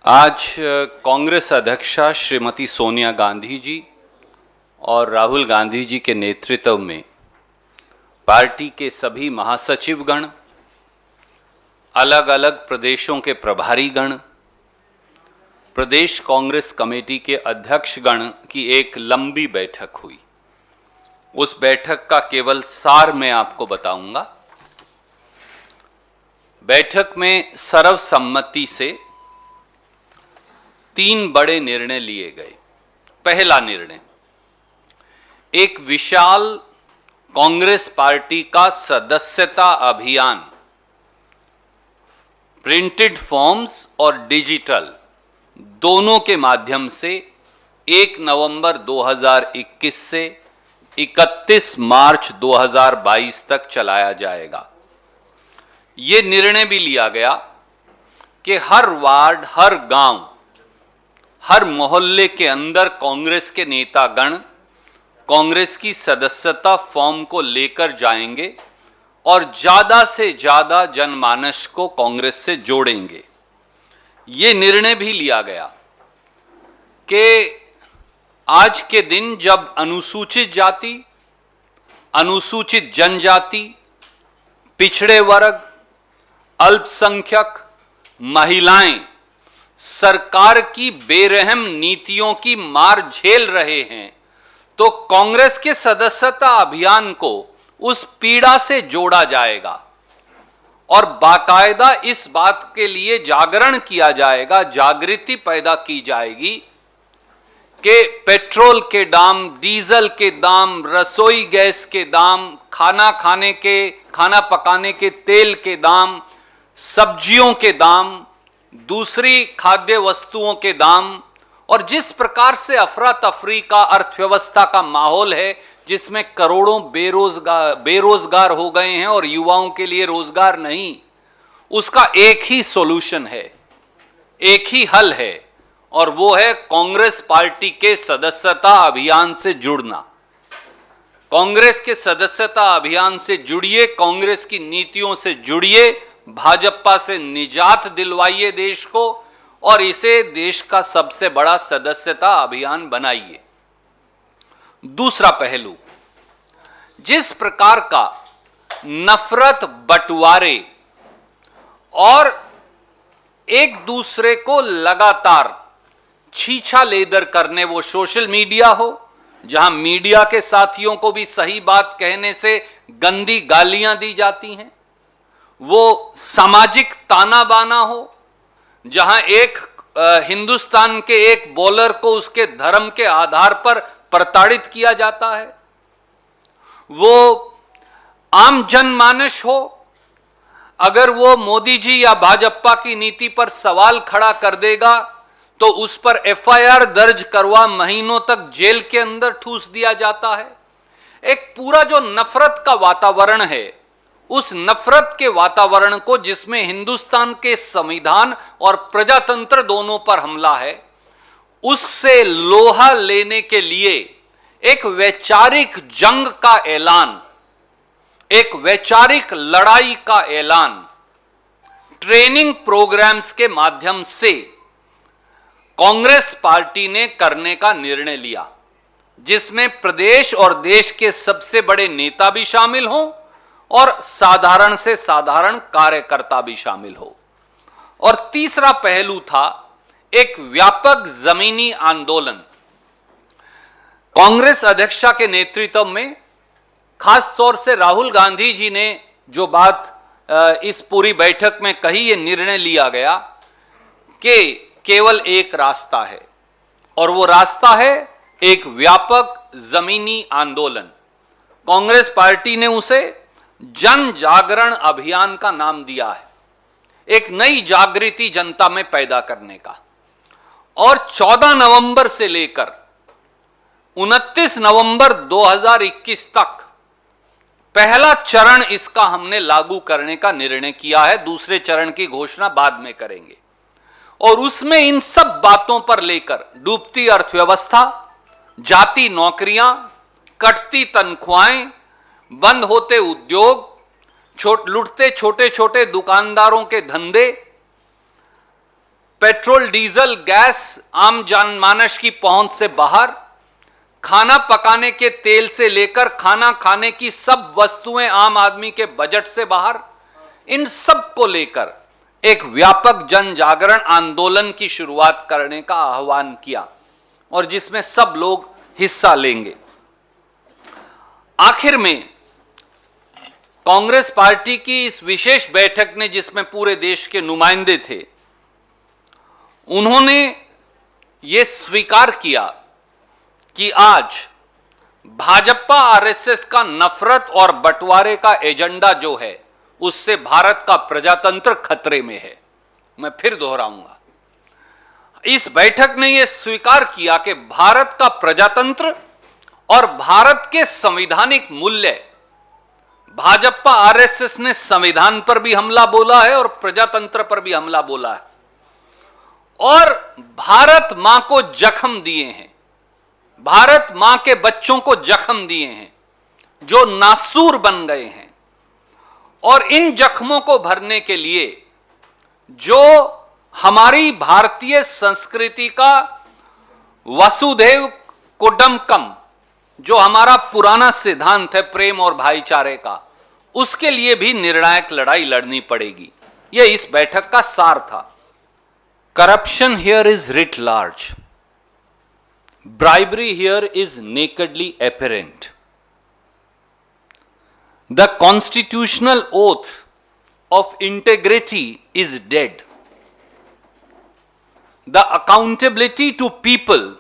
आज कांग्रेस अध्यक्षा श्रीमती सोनिया गांधी जी और राहुल गांधी जी के नेतृत्व में पार्टी के सभी महासचिवगण, अलग अलग प्रदेशों के प्रभारीगण, प्रदेश कांग्रेस कमेटी के अध्यक्षगण की एक लंबी बैठक हुई। उस बैठक का केवल सार मैं आपको बताऊंगा। बैठक में सर्वसम्मति से 3 बड़े निर्णय लिए गए। पहला निर्णय, एक विशाल कांग्रेस पार्टी का सदस्यता अभियान प्रिंटेड फॉर्म्स और डिजिटल दोनों के माध्यम से 1 नवंबर 2021 से 31 मार्च 2022 तक चलाया जाएगा। ये निर्णय भी लिया गया कि हर वार्ड, हर गांव, हर मोहल्ले के अंदर कांग्रेस के नेतागण कांग्रेस की सदस्यता फॉर्म को लेकर जाएंगे और ज्यादा से ज्यादा जनमानस को कांग्रेस से जोड़ेंगे। ये निर्णय भी लिया गया कि आज के दिन जब अनुसूचित जाति, अनुसूचित जनजाति, पिछड़े वर्ग, अल्पसंख्यक, महिलाएं सरकार की बेरहम नीतियों की मार झेल रहे हैं, तो कांग्रेस के सदस्यता अभियान को उस पीड़ा से जोड़ा जाएगा और बाकायदा इस बात के लिए जागरण किया जाएगा, जागृति पैदा की जाएगी कि पेट्रोल के दाम, डीजल के दाम, रसोई गैस के दाम, खाना पकाने के तेल के दाम, सब्जियों के दाम, दूसरी खाद्य वस्तुओं के दाम, और जिस प्रकार से अफरा तफरी का अर्थव्यवस्था का माहौल है जिसमें करोड़ों बेरोजगार हो गए हैं और युवाओं के लिए रोजगार नहीं, उसका एक ही सॉल्यूशन है, एक ही हल है, और वो है कांग्रेस पार्टी के सदस्यता अभियान से जुड़ना। कांग्रेस के सदस्यता अभियान से जुड़िए, कांग्रेस की नीतियों से जुड़िए, भाजपा से निजात दिलवाइए देश को और इसे देश का सबसे बड़ा सदस्यता अभियान बनाइए। दूसरा पहलू, जिस प्रकार का नफरत, बंटवारे और एक दूसरे को लगातार छीछा लेदर करने, वो सोशल मीडिया हो जहां मीडिया के साथियों को भी सही बात कहने से गंदी गालियां दी जाती हैं, वो सामाजिक ताना बाना हो जहां एक हिंदुस्तान के एक बॉलर को उसके धर्म के आधार पर प्रताड़ित किया जाता है, वो आम जनमानस हो, अगर वो मोदी जी या भाजपा की नीति पर सवाल खड़ा कर देगा तो उस पर एफआईआर दर्ज करवा महीनों तक जेल के अंदर ठूस दिया जाता है। एक पूरा जो नफरत का वातावरण है, उस नफरत के वातावरण को जिसमें हिंदुस्तान के संविधान और प्रजातंत्र दोनों पर हमला है, उससे लोहा लेने के लिए एक वैचारिक जंग का ऐलान, एक वैचारिक लड़ाई का ऐलान ट्रेनिंग प्रोग्राम्स के माध्यम से कांग्रेस पार्टी ने करने का निर्णय लिया, जिसमें प्रदेश और देश के सबसे बड़े नेता भी शामिल हों और साधारण से साधारण कार्यकर्ता भी शामिल हो। और तीसरा पहलू था एक व्यापक जमीनी आंदोलन। कांग्रेस अध्यक्षा के नेतृत्व में खास तौर से राहुल गांधी जी ने जो बात इस पूरी बैठक में कही, ये निर्णय लिया गया कि केवल एक रास्ता है और वो रास्ता है एक व्यापक जमीनी आंदोलन। कांग्रेस पार्टी ने उसे जन जागरण अभियान का नाम दिया है, एक नई जागृति जनता में पैदा करने का। और 14 नवंबर से लेकर 29 नवंबर 2021 तक पहला चरण इसका हमने लागू करने का निर्णय किया है। दूसरे चरण की घोषणा बाद में करेंगे और उसमें इन सब बातों पर लेकर डूबती अर्थव्यवस्था, जाती नौकरियां, कटती तनख्वाहें, बंद होते उद्योग, लुटते छोटे छोटे दुकानदारों के धंधे, पेट्रोल, डीजल, गैस आम जनमानस की पहुंच से बाहर, खाना पकाने के तेल से लेकर खाना खाने की सब वस्तुएं आम आदमी के बजट से बाहर, इन सब को लेकर एक व्यापक जन जागरण आंदोलन की शुरुआत करने का आह्वान किया और जिसमें सब लोग हिस्सा लेंगे। आखिर में कांग्रेस पार्टी की इस विशेष बैठक ने, जिसमें पूरे देश के नुमाइंदे थे, उन्होंने यह स्वीकार किया कि आज भाजपा आरएसएस का नफरत और बंटवारे का एजेंडा जो है, उससे भारत का प्रजातंत्र खतरे में है। मैं फिर दोहराऊंगा, इस बैठक ने यह स्वीकार किया कि भारत का प्रजातंत्र और भारत के संवैधानिक मूल्य, भाजपा आरएसएस ने संविधान पर भी हमला बोला है और प्रजातंत्र पर भी हमला बोला है और भारत मां को जख्म दिए हैं, भारत मां के बच्चों को जख्म दिए हैं जो नासूर बन गए हैं। और इन जख्मों को भरने के लिए जो हमारी भारतीय संस्कृति का वसुधैव कुटुंबकम, जो हमारा पुराना सिद्धांत है प्रेम और भाईचारे का, उसके लिए भी निर्णायक लड़ाई लड़नी पड़ेगी। यह इस बैठक का सार था। Corruption here is writ large. Bribery here is nakedly apparent. The constitutional oath of integrity is dead. The accountability to people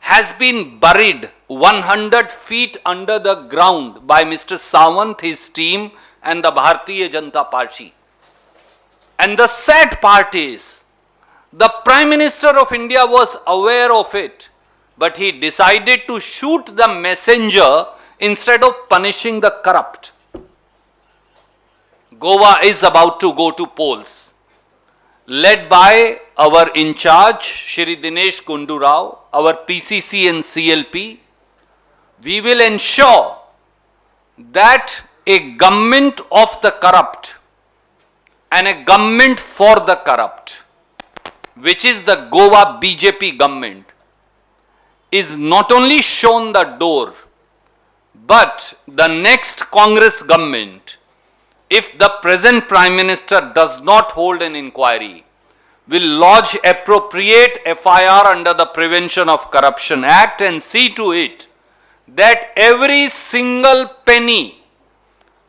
has been buried 100 feet under the ground by Mr. Sawant, his team, and the Bharatiya Janata Party. And the sad part is, the Prime Minister of India was aware of it, but he decided to shoot the messenger instead of punishing the corrupt. Goa is about to go to polls, led by our in charge, Shri Dinesh Gundu Rao, our PCC and CLP. We will ensure that a government of the corrupt and a government for the corrupt, which is the Goa BJP government, is not only shown the door, but the next Congress government, if the present Prime Minister does not hold an inquiry, will lodge appropriate FIR under the Prevention of Corruption Act and see to it that every single penny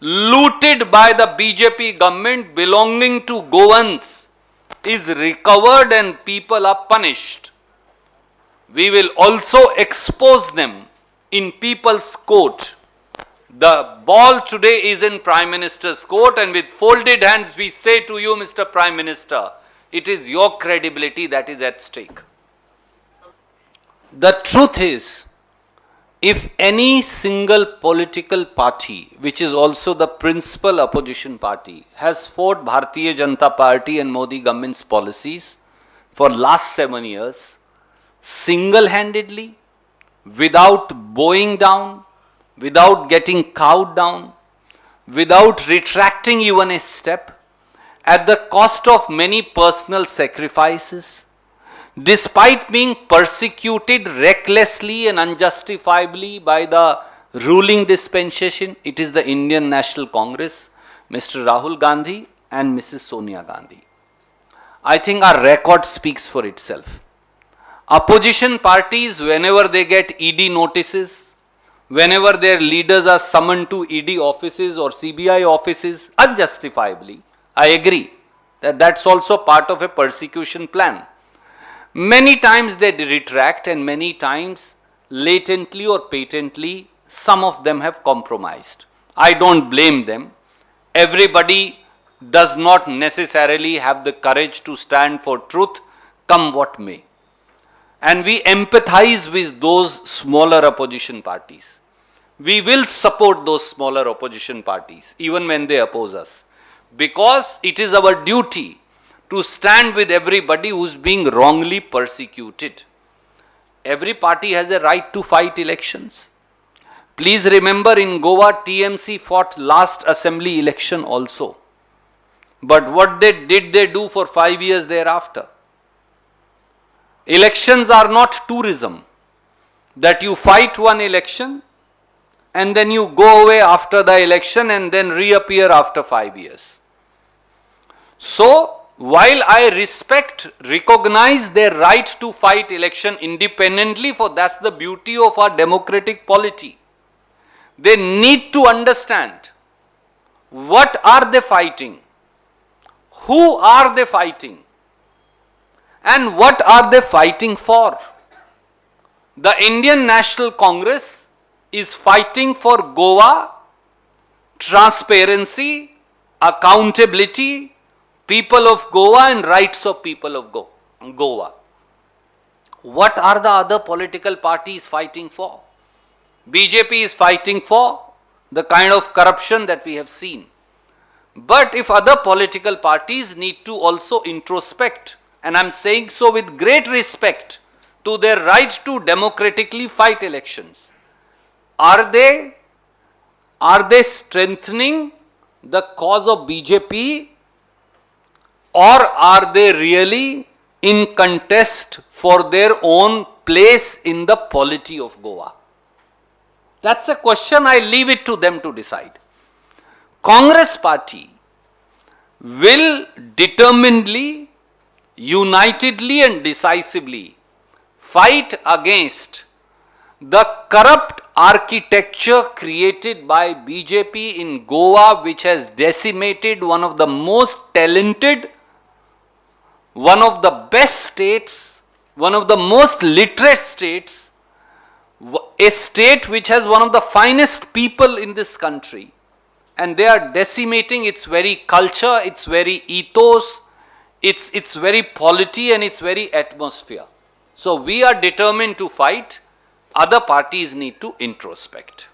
looted by the BJP government belonging to Goans is recovered and people are punished. We will also expose them in people's court. The ball today is in Prime Minister's court, and with folded hands we say to you, Mr. Prime Minister, it is your credibility that is at stake. The truth is, if any single political party, which is also the principal opposition party, has fought Bharatiya Janata Party and Modi government's policies for last 7 years, single-handedly, without bowing down, without getting cowed down, without retracting even a step, at the cost of many personal sacrifices, despite being persecuted recklessly and unjustifiably by the ruling dispensation, it is the Indian National Congress, Mr. Rahul Gandhi and Mrs. Sonia Gandhi. I think our record speaks for itself. Opposition parties, whenever they get ED notices, whenever their leaders are summoned to ED offices or CBI offices unjustifiably, I agree that that's also part of a persecution plan. Many times they retract, and many times latently or patently some of them have compromised. I don't blame them. Everybody does not necessarily have the courage to stand for truth, come what may. And we empathize with those smaller opposition parties. We will support those smaller opposition parties even when they oppose us, because it is our duty to stand with everybody who is being wrongly persecuted. Every party has a right to fight elections. Please remember, in Goa, TMC fought last assembly election also. But what did they do for 5 years thereafter? Elections are not tourism, that you fight one election and then you go away after the election and then reappear after 5 years. So, while I recognize their right to fight election independently, for that's the beauty of our democratic polity, they need to understand what are they fighting, who are they fighting, and what are they fighting for. The Indian National Congress is fighting for Goa, transparency, accountability, people of Goa and rights of people of Goa. What are the other political parties fighting for? BJP is fighting for the kind of corruption that we have seen. But if other political parties need to also introspect, and I am saying so with great respect to their right to democratically fight elections, are they strengthening the cause of BJP, or are they really in contest for their own place in the polity of Goa? That's a question, I leave it to them to decide. Congress party will determinedly, unitedly and decisively fight against the corrupt architecture created by BJP in Goa, which has decimated one of the most talented, one of the best states, one of the most literate states, a state which has one of the finest people in this country, and they are decimating its very culture, its very ethos, its very polity and its very atmosphere. So we are determined to fight, other parties need to introspect.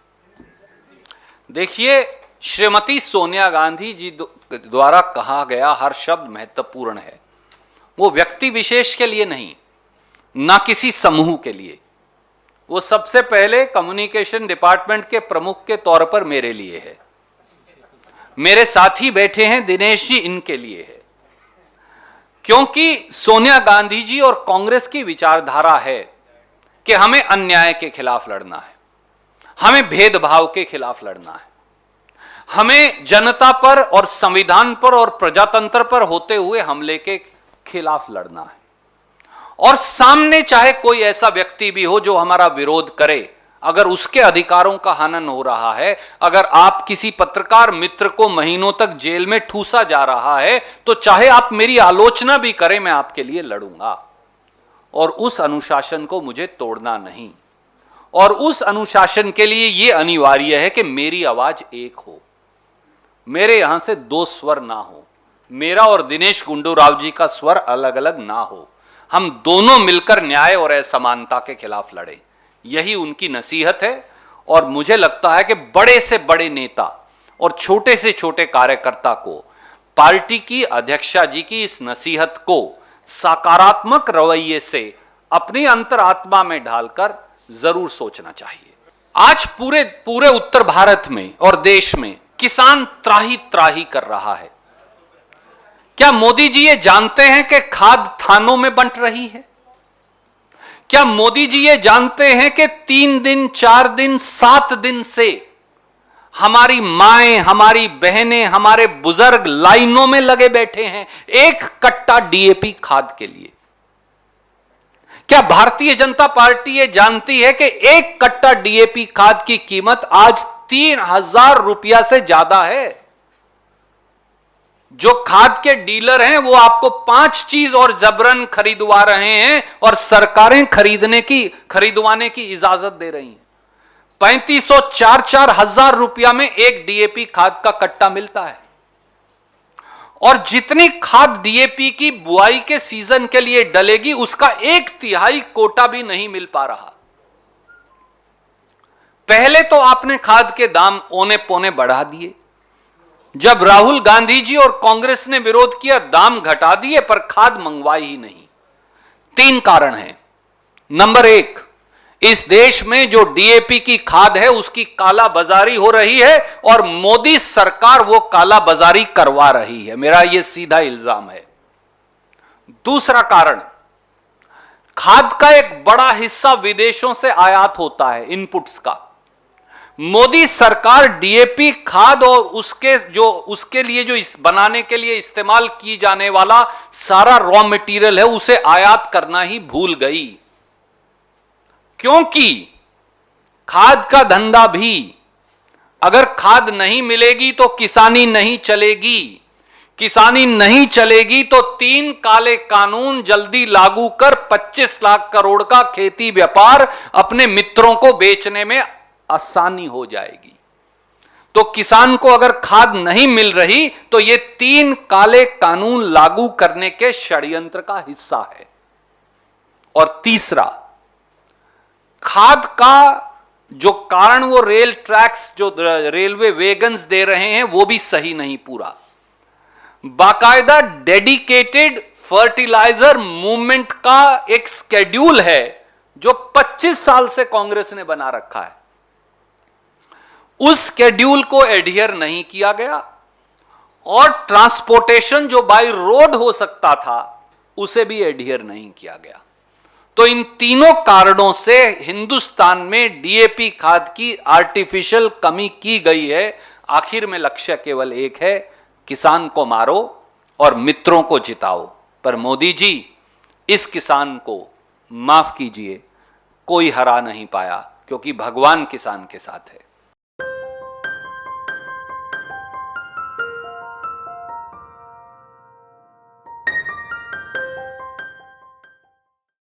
देखिए, श्रीमती सोनिया गांधी जी द्वारा कहा गया हर शब्द महत्वपूर्ण है। वो व्यक्ति विशेष के लिए नहीं, ना किसी समूह के लिए, वो सबसे पहले कम्युनिकेशन डिपार्टमेंट के प्रमुख के तौर पर मेरे लिए है। मेरे साथी बैठे हैं दिनेश जी, इनके लिए है, क्योंकि सोनिया गांधी जी और कांग्रेस की विचारधारा है कि हमें अन्याय के खिलाफ लड़ना है, हमें भेदभाव के खिलाफ लड़ना है, हमें जनता पर और संविधान पर और प्रजातंत्र पर होते हुए हमले के खिलाफ लड़ना है। और सामने चाहे कोई ऐसा व्यक्ति भी हो जो हमारा विरोध करे, अगर उसके अधिकारों का हनन हो रहा है, अगर आप किसी पत्रकार मित्र को महीनों तक जेल में ठूसा जा रहा है, तो चाहे आप मेरी आलोचना भी करें, मैं आपके लिए लड़ूंगा। और उस अनुशासन को मुझे तोड़ना नहीं, और उस अनुशासन के लिए यह अनिवार्य है कि मेरी आवाज एक हो, मेरे यहां से दो स्वर ना हो, मेरा और दिनेश गुंडूराव जी का स्वर अलग अलग ना हो, हम दोनों मिलकर न्याय और असमानता के खिलाफ लड़ें। यही उनकी नसीहत है। और मुझे लगता है कि बड़े से बड़े नेता और छोटे से छोटे कार्यकर्ता को पार्टी की अध्यक्षा जी की इस नसीहत को सकारात्मक रवैये से अपनी अंतरात्मा में ढालकर जरूर सोचना चाहिए। आज पूरे उत्तर भारत में और देश में किसान त्राही त्राही कर रहा है। क्या मोदी जी ये जानते हैं कि खाद थानों में बंट रही है? क्या मोदी जी ये जानते हैं कि 3 दिन 4 दिन 7 दिन से हमारी माएं, हमारी बहनें, हमारे बुजुर्ग लाइनों में लगे बैठे हैं एक कट्टा डीएपी खाद के लिए? क्या भारतीय जनता पार्टी ये जानती है कि एक कट्टा डीएपी खाद की कीमत आज 3000 रुपया से ज्यादा है? जो खाद के डीलर हैं वो आपको 5 चीज और जबरन खरीदवा रहे हैं और सरकारें खरीदवाने की इजाजत दे रही हैं। 3500-4-4 हजार रुपया में एक डीएपी खाद का कट्टा मिलता है, और जितनी खाद डीएपी की बुआई के सीजन के लिए डलेगी उसका 1/3 कोटा भी नहीं मिल पा रहा। पहले तो आपने खाद के दाम औने पौने बढ़ा दिए, जब राहुल गांधी जी और कांग्रेस ने विरोध किया दाम घटा दिए, पर खाद मंगवाई ही नहीं। 3 कारण हैं। नंबर 1, इस देश में जो डीएपी की खाद है उसकी काला बाजारी हो रही है और मोदी सरकार वो काला बाजारी करवा रही है, मेरा यह सीधा इल्जाम है। दूसरा कारण, खाद का एक बड़ा हिस्सा विदेशों से आयात होता है, इनपुट्स का। मोदी सरकार डीएपी खाद और उसके लिए जो इस बनाने के लिए इस्तेमाल की जाने वाला सारा रॉ मटेरियल है, उसे आयात करना ही भूल गई। क्योंकि खाद का धंधा भी, अगर खाद नहीं मिलेगी तो किसानी नहीं चलेगी, किसानी नहीं चलेगी तो 3 काले कानून जल्दी लागू कर 25 लाख करोड़ का खेती व्यापार अपने मित्रों को बेचने में आसानी हो जाएगी। तो किसान को अगर खाद नहीं मिल रही तो यह 3 काले कानून लागू करने के षड्यंत्र का हिस्सा है। और तीसरा, खाद का जो कारण वो रेल ट्रैक्स, जो रेलवे वैगन्स दे रहे हैं, वो भी सही नहीं पूरा। बाकायदा डेडिकेटेड फर्टिलाइजर मूवमेंट का एक स्केड्यूल है जो 25 साल से कांग्रेस ने बना रखा है। उस स्केड्यूल को एडहियर नहीं किया गया और ट्रांसपोर्टेशन जो बाय रोड हो सकता था उसे भी एडहियर नहीं किया गया। तो इन तीनों कारणों से हिंदुस्तान में डीएपी खाद की आर्टिफिशियल कमी की गई है। आखिर में लक्ष्य केवल एक है, किसान को मारो और मित्रों को जिताओ। पर मोदी जी, इस किसान को माफ कीजिए, कोई हरा नहीं पाया, क्योंकि भगवान किसान के साथ है।